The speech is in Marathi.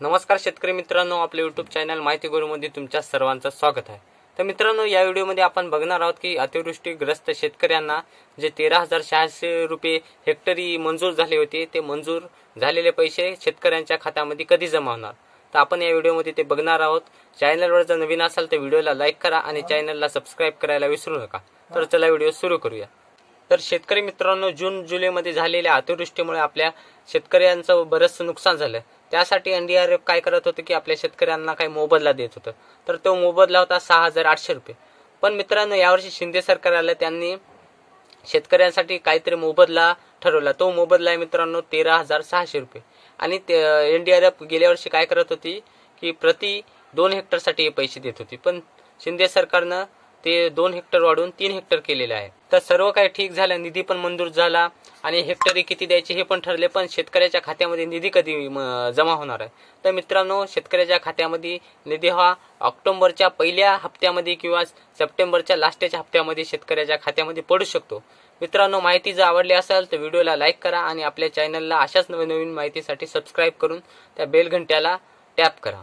नमस्कार शेतकरी मित्रांनो, आपल्या यूट्यूब चॅनल माहिती गुरुमध्ये तुमच्या सर्वांचं स्वागत आहे। तर मित्रांनो, या व्हिडिओमध्ये आपण बघणार आहोत की अतिवृष्टीग्रस्त शेतकऱ्यांना जे 13,600 रुपये हेक्टरी मंजूर झाले होते, ते मंजूर झालेले पैसे शेतकऱ्यांच्या खात्यामध्ये कधी जमा होणार, तर आपण या व्हिडिओमध्ये ते बघणार आहोत। चॅनलवर जर नवीन असाल तर व्हिडिओला लाईक करा आणि चॅनलला सबस्क्राइब करायला विसरू नका। तर चला व्हिडिओ सुरू करूया। तर शेतकरी मित्रांनो, जून जुलैमध्ये झालेल्या अतिवृष्टीमुळे आपल्या शेतकऱ्यांचं बरंच नुकसान झालं। त्यासाठी एनडीआरएफ काय करत होते की आपल्या शेतकऱ्यांना काही मोबदला देत होतं। तर तो मोबदला होता 6,800 रुपये। पण मित्रांनो, यावर्षी शिंदे सरकार आलं, त्यांनी शेतकऱ्यांसाठी काहीतरी मोबदला ठरवला। तो मोबदला आहे मित्रांनो 13,600 रुपये। आणि एनडीआरएफ गेल्या वर्षी काय करत होती की प्रति 2 हेक्टरसाठी हे पैसे देत होती, पण शिंदे सरकारनं ते 2 हेक्टर वाढवून 3 हेक्टर केलेले आहे। तर सर्व काही ठीक झालं, निधी पण मंजूर झाला आणि हेक्टरी किती द्यायचे हे पण ठरले, पण शेतकऱ्याच्या खात्यामध्ये निधी कधी जमा होणार आहे? तर मित्रांनो, शेतकऱ्याच्या खात्यामध्ये निधी हा ऑक्टोबरच्या पहिल्या हप्त्यामध्ये किंवा सप्टेंबरच्या लास्टच्या हप्त्यामध्ये शेतकऱ्याच्या खात्यामध्ये पडू शकतो। मित्रांनो, माहिती जर आवडली असेल तर व्हिडिओला लाईक करा आणि आपल्या चॅनलला अशाच नवीन माहितीसाठी सबस्क्राइब करून त्या बेल घंट्याला टॅप करा।